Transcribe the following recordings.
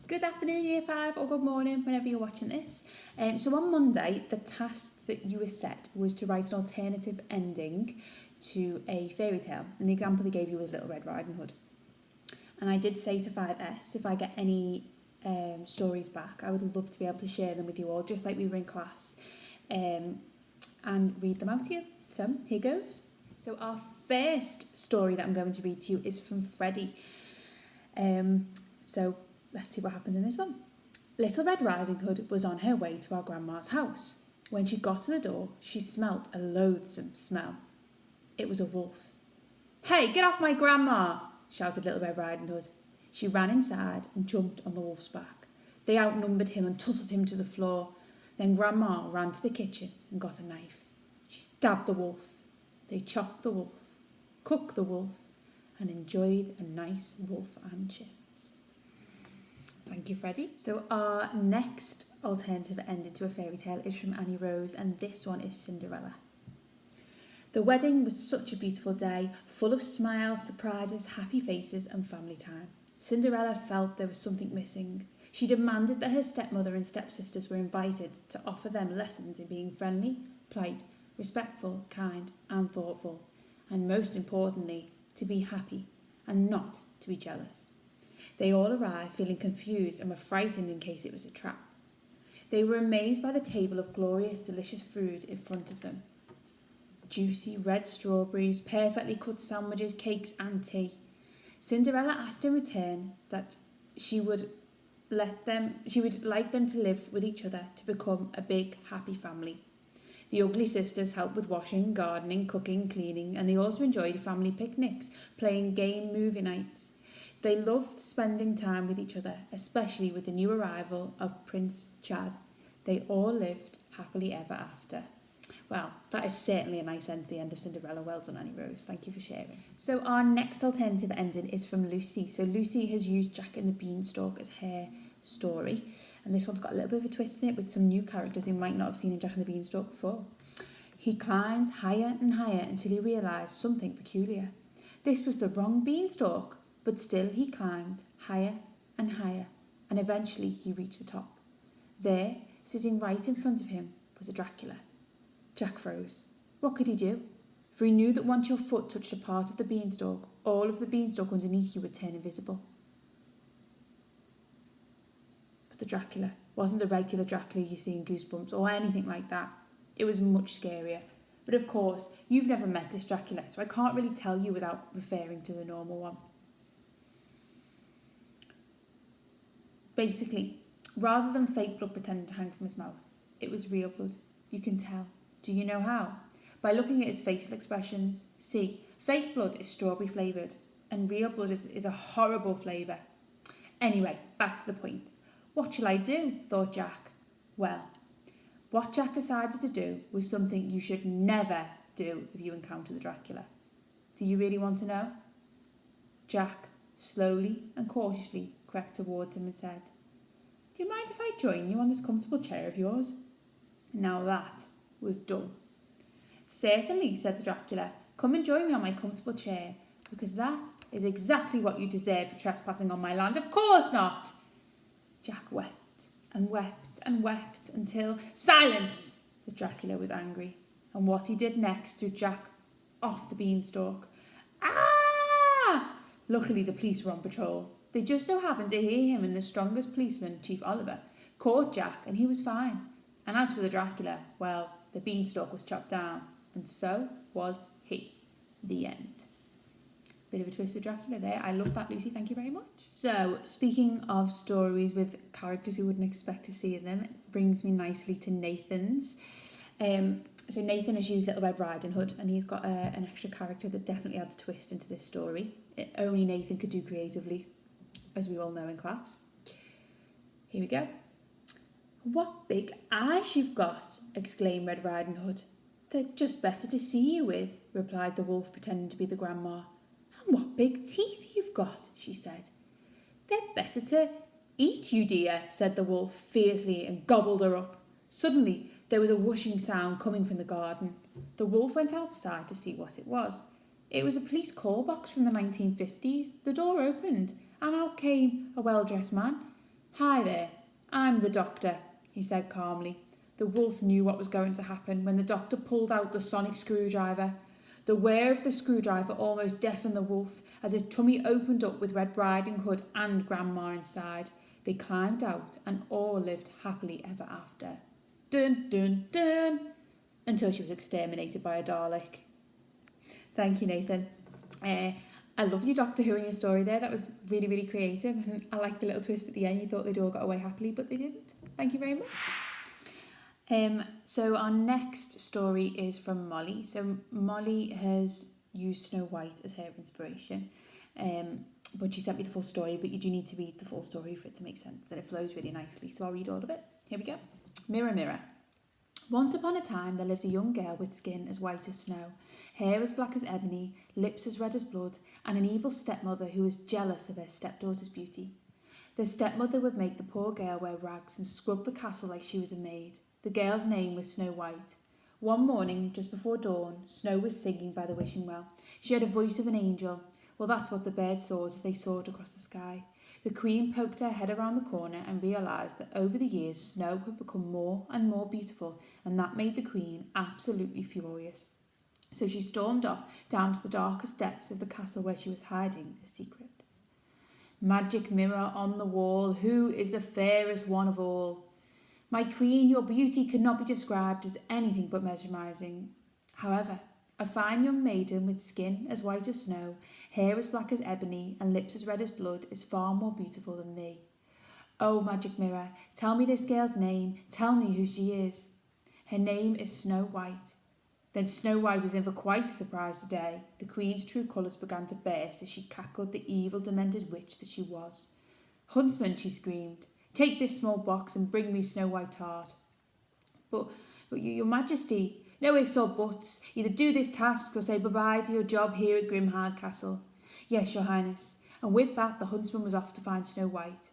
Good afternoon, Year 5, or good morning, whenever you're watching this. So on Monday, the task that you were set was to write an alternative ending to a fairy tale. And the example they gave you was Little Red Riding Hood. And I did say to 5S, if I get any stories back, I would love to be able to share them with you all, just like we were in class, and read them out to you. So here goes. So our first story that I'm going to read to you is from Freddie. So let's see what happens in this one. Little Red Riding Hood was on her way to our grandma's house. When she got to the door, she smelt a loathsome smell. It was a wolf. "Hey, get off my grandma!" shouted Little Red Riding Hood. She ran inside and jumped on the wolf's back. They outnumbered him and tussled him to the floor. Then Grandma ran to the kitchen and got a knife. She stabbed the wolf. They chopped the wolf, cooked the wolf, and enjoyed a nice wolf and chips. Thank you, Freddie. So our next alternative ending to a fairy tale is from Annie Rose, and this one is Cinderella. The wedding was such a beautiful day, full of smiles, surprises, happy faces, and family time. Cinderella felt there was something missing. She demanded that her stepmother and stepsisters were invited to offer them lessons in being friendly, polite, respectful, kind, and thoughtful, and most importantly, to be happy and not to be jealous. They all arrived feeling confused and were frightened in case it was a trap. They were amazed by the table of glorious, delicious food in front of them. Juicy red strawberries, perfectly cut sandwiches, cakes and tea. Cinderella asked in return that she would like them to live with each other to become a big, happy family. The ugly sisters helped with washing, gardening, cooking, cleaning, and they also enjoyed family picnics, playing game movie nights. They loved spending time with each other, especially with the new arrival of Prince Chad. They all lived happily ever after. Well, that is certainly a nice end to the end of Cinderella. Well done, Annie Rose. Thank you for sharing. So our next alternative ending is from Lucy. So Lucy has used Jack and the Beanstalk as her story. And this one's got a little bit of a twist in it with some new characters you might not have seen in Jack and the Beanstalk before. He climbed higher and higher until he realised something peculiar. This was the wrong beanstalk, but still he climbed higher and higher, and eventually he reached the top. There, sitting right in front of him, was a Dracula. Jack froze. What could he do? For he knew that once your foot touched a part of the beanstalk, all of the beanstalk underneath you would turn invisible. But the Dracula wasn't the regular Dracula you see in Goosebumps or anything like that. It was much scarier. But of course, you've never met this Dracula, so I can't really tell you without referring to the normal one. Basically, rather than fake blood pretending to hang from his mouth, it was real blood. You can tell. Do you know how? By looking at his facial expressions. See, fake blood is strawberry flavoured, and real blood is a horrible flavour. Anyway, back to the point. What shall I do? Thought Jack. Well, what Jack decided to do was something you should never do if you encounter the Dracula. Do you really want to know? Jack slowly and cautiously crept towards him and said, "Do you mind if I join you on this comfortable chair of yours?" Now that was done. "Certainly," said the Dracula. "Come and join me on my comfortable chair, because that is exactly what you deserve for trespassing on my land." "Of course not!" Jack wept and wept and wept until... "Silence!" The Dracula was angry, and what he did next threw Jack off the beanstalk. Ah! Luckily the police were on patrol. They just so happened to hear him, and the strongest policeman, Chief Oliver, caught Jack, and he was fine. And as for the Dracula, well, the beanstalk was chopped down, and so was he. The end. Bit of a twist with Dracula there. I love that, Lucy. Thank you very much. So, speaking of stories with characters who wouldn't expect to see in them, it brings me nicely to Nathan's. So Nathan has used Little Red Riding Hood, and he's got an extra character that definitely adds a twist into this story. Only Nathan could do creatively, as we all know in class. Here we go. "What big eyes you've got!" exclaimed Red Riding Hood. "They're just better to see you with," replied the wolf, pretending to be the grandma. "And what big teeth you've got!" she said. "They're better to eat you, dear," said the wolf fiercely, and gobbled her up. Suddenly there was a whooshing sound coming from the garden. The wolf went outside to see what it was. It was a police call box from the 1950s. The door opened, and out came a well-dressed man. "Hi there, I'm the doctor," he said calmly. The wolf knew what was going to happen when the doctor pulled out the sonic screwdriver. The whir of the screwdriver almost deafened the wolf as his tummy opened up with Red Riding Hood and Grandma inside. They climbed out and all lived happily ever after. Dun, dun, dun! Until she was exterminated by a Dalek. Thank you, Nathan. I love your Doctor Who in your story there. That was really, really creative. And I like the little twist at the end. You thought they'd all got away happily, but they didn't. Thank you very much. So our next story is from Molly. So Molly has used Snow White as her inspiration. But she sent me the full story, but you do need to read the full story for it to make sense, and it flows really nicely. So I'll read all of it. Here we go. Mirror, mirror. Once upon a time there lived a young girl with skin as white as snow, hair as black as ebony, lips as red as blood, and an evil stepmother who was jealous of her stepdaughter's beauty. The stepmother would make the poor girl wear rags and scrub the castle like she was a maid. The girl's name was Snow White. One morning, just before dawn, Snow was singing by the wishing well. She had a voice of an angel. Well, that's what the birds thought as they soared across the sky. The Queen poked her head around the corner and realised that over the years Snow had become more and more beautiful, and that made the Queen absolutely furious. So she stormed off down to the darkest depths of the castle where she was hiding a secret. Magic mirror on the wall, who is the fairest one of all? My Queen, your beauty cannot be described as anything but mesmerising. However, a fine young maiden with skin as white as snow, hair as black as ebony, and lips as red as blood is far more beautiful than thee. Oh, magic mirror, tell me this girl's name, tell me who she is. Her name is Snow White. Then Snow White was in for quite a surprise today. The Queen's true colours began to burst as she cackled the evil, demented witch that she was. Huntsman, she screamed, take this small box and bring me Snow White tart. But your Majesty, no ifs or buts. Either do this task or say bye-bye to your job here at Grimhard Castle. Yes, your highness. And with that, the huntsman was off to find Snow White.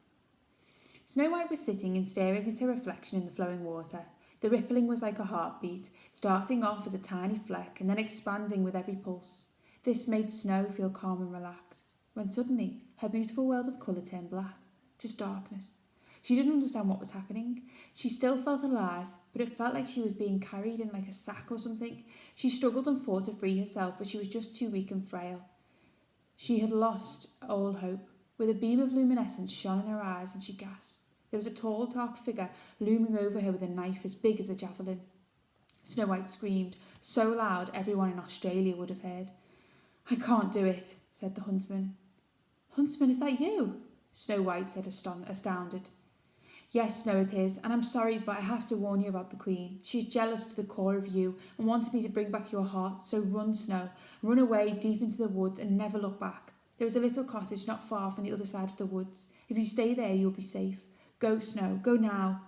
Snow White was sitting and staring at her reflection in the flowing water. The rippling was like a heartbeat, starting off as a tiny fleck and then expanding with every pulse. This made Snow feel calm and relaxed, when suddenly her beautiful world of colour turned black, just darkness. She didn't understand what was happening. She still felt alive, but it felt like she was being carried in like a sack or something. She struggled and fought to free herself, but she was just too weak and frail. She had lost all hope. With a beam of luminescence shone in her eyes, and she gasped. There was a tall, dark figure looming over her with a knife as big as a javelin. Snow White screamed, so loud everyone in Australia would have heard. I can't do it, said the huntsman. Huntsman, is that you? Snow White said, astounded. Yes, Snow, it is, and I'm sorry, but I have to warn you about the Queen. She's jealous to the core of you and wanted me to bring back your heart, so run, Snow. Run away deep into the woods and never look back. There is a little cottage not far from the other side of the woods. If you stay there, you'll be safe. Go, Snow, go now.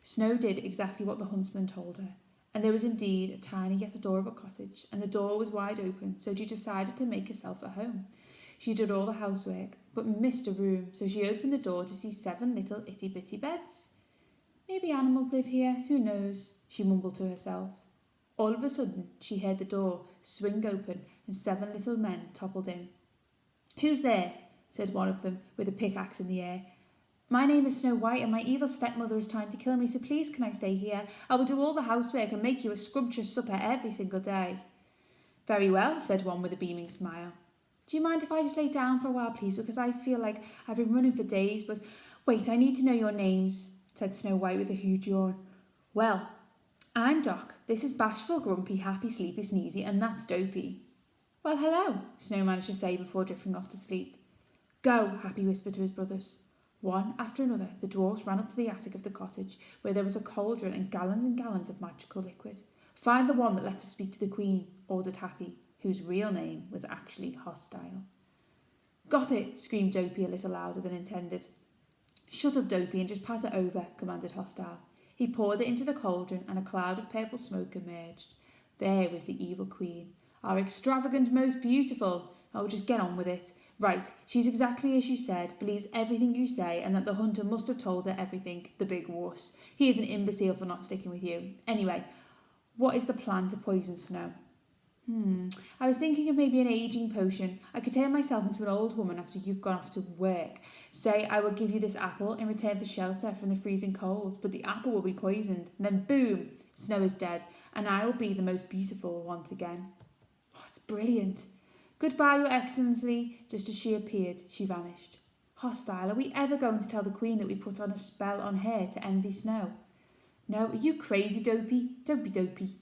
Snow did exactly what the huntsman told her, and there was indeed a tiny yet adorable cottage, and the door was wide open, so she decided to make herself at home. She did all the housework, but missed a room, so she opened the door to see 7 little itty-bitty beds. Maybe animals live here, who knows, she mumbled to herself. All of a sudden, she heard the door swing open and 7 little men toppled in. Who's there? Said one of them, with a pickaxe in the air. My name is Snow White, and my evil stepmother is trying to kill me, so please can I stay here? I will do all the housework and make you a scrumptious supper every single day. Very well, said one with a beaming smile. Do you mind if I just lay down for a while, please, because I feel like I've been running for days, but wait, I need to know your names, said Snow White with a huge yawn. Well, I'm Doc, this is Bashful, Grumpy, Happy, Sleepy, Sneezy, and that's Dopey. Well, hello, Snow managed to say before drifting off to sleep. Go, Happy whispered to his brothers. One after another, the dwarfs ran up to the attic of the cottage, where there was a cauldron and gallons of magical liquid. Find the one that let us speak to the Queen, ordered Happy, whose real name was actually Hostile. Got it, screamed Dopey a little louder than intended. Shut up, Dopey, and just pass it over, commanded Hostile. He poured it into the cauldron, and a cloud of purple smoke emerged. There was the evil Queen. Our extravagant, most beautiful. Oh, just get on with it. Right, she's exactly as you said, believes everything you say, and that the hunter must have told her everything, the big wuss. He is an imbecile for not sticking with you. Anyway, what is the plan to poison Snow? I was thinking of maybe an ageing potion. I could turn myself into an old woman after you've gone off to work. Say I will give you this apple in return for shelter from the freezing cold, but the apple will be poisoned. And then boom, Snow is dead, and I will be the most beautiful once again. Oh, it's brilliant. Goodbye, Your Excellency. Just as she appeared, she vanished. Hostile, are we ever going to tell the Queen that we put on a spell on her to envy Snow? No, are you crazy, Dopey? Don't be dopey.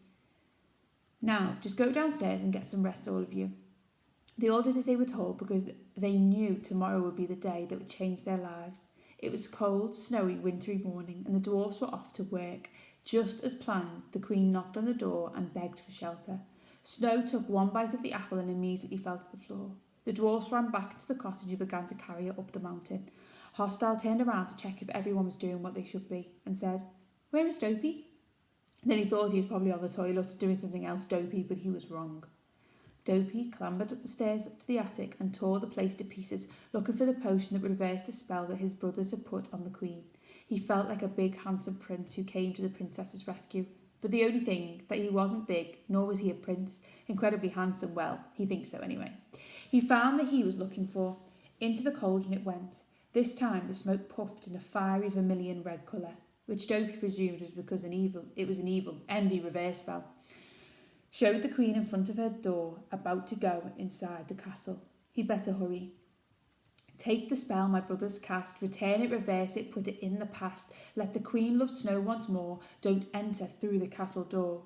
Now, just go downstairs and get some rest, all of you. They all did as they were told because they knew tomorrow would be the day that would change their lives. It was cold, snowy, wintry morning, and the dwarfs were off to work. Just as planned, the Queen knocked on the door and begged for shelter. Snow took one bite of the apple and immediately fell to the floor. The dwarfs ran back into the cottage and began to carry her up the mountain. Hostile turned around to check if everyone was doing what they should be and said, "Where is Dopey?" Then he thought he was probably on the toilet doing something else dopey, but he was wrong. Dopey clambered up the stairs up to the attic and tore the place to pieces, looking for the potion that reversed the spell that his brothers had put on the Queen. He felt like a big, handsome prince who came to the princess's rescue. But the only thing, that he wasn't big, nor was he a prince, incredibly handsome, well, he thinks so anyway. He found that he was looking for. Into the cauldron it went. This time the smoke puffed in a fiery vermilion red colour, which Dopey presumed was because it was an evil envy reverse spell. Showed the Queen in front of her door, about to go inside the castle. He'd better hurry. Take the spell my brothers cast, return it, reverse it, put it in the past. Let the Queen love Snow once more, don't enter through the castle door.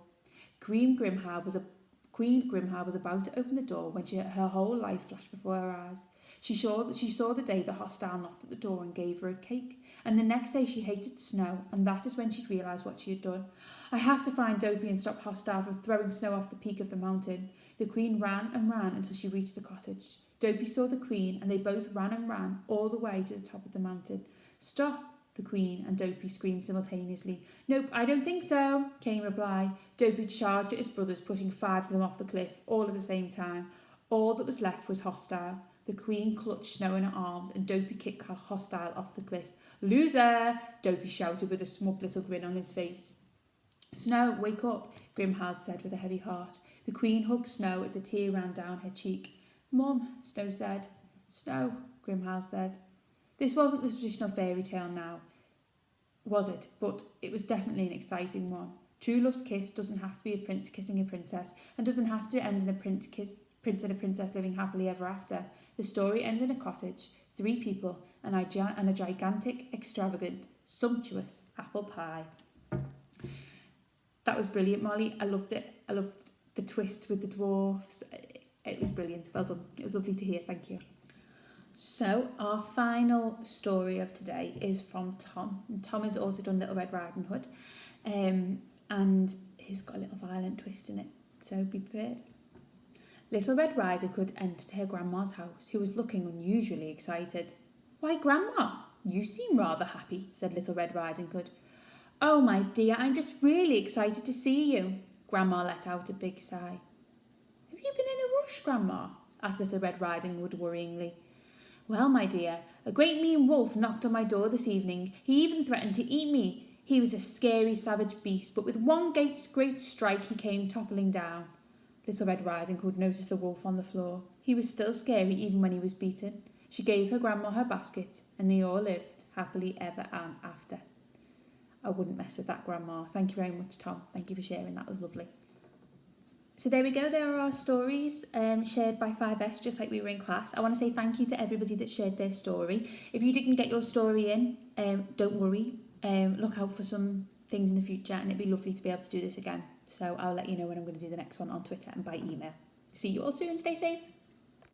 Queen Grimhair was about to open the door when her whole life flashed before her eyes. She saw the day the hostile knocked at the door and gave her a cake, and the next day she hated Snow, and that is when she'd realised what she had done. I have to find Dopey and stop Hostile from throwing Snow off the peak of the mountain. The Queen ran and ran until she reached the cottage. Dopey saw the Queen, and they both ran and ran all the way to the top of the mountain. Stop! The Queen and Dopey screamed simultaneously. Nope, I don't think so, came reply. Dopey charged at his brothers, pushing 5 of them off the cliff, all at the same time. All that was left was Hostile. The Queen clutched Snow in her arms, and Dopey kicked Hostile off the cliff. Loser! Dopey shouted with a smug little grin on his face. Snow, wake up, Grimhair said with a heavy heart. The Queen hugged Snow as a tear ran down her cheek. Mum, Snow said. Snow, Grimhair said. This wasn't the traditional fairy tale now, was it? But it was definitely an exciting one. True love's kiss doesn't have to be a prince kissing a princess, and doesn't have to end in a prince and a princess living happily ever after. The story ends in a cottage, 3 people, and a gigantic, extravagant, sumptuous apple pie. That was brilliant, Molly. I loved it. I loved the twist with the dwarfs. It was brilliant. Well done. It was lovely to hear. Thank you. So our final story of today is from Tom. And Tom has also done Little Red Riding Hood, and he's got a little violent twist in it. So be prepared. Little Red Riding Hood entered her grandma's house, who was looking unusually excited. Why, Grandma, you seem rather happy, said Little Red Riding Hood. Oh, my dear, I'm just really excited to see you. Grandma let out a big sigh. Have you been in a rush, Grandma? Asked Little Red Riding Hood worryingly. Well, my dear, a great mean wolf knocked on my door this evening. He even threatened to eat me. He was a scary, savage beast, but with one great strike he came toppling down. Little Red Riding Hood noticed the wolf on the floor. He was still scary even when he was beaten. She gave her grandma her basket, and they all lived happily ever after. I wouldn't mess with that, Grandma. Thank you very much, Tom. Thank you for sharing. That was lovely. So there we go. There are our stories shared by 5S, just like we were in class. I want to say thank you to everybody that shared their story. If you didn't get your story in, don't worry. Look out for some things in the future, and it'd be lovely to be able to do this again. So I'll let you know when I'm going to do the next one on Twitter and by email. See you all soon. Stay safe.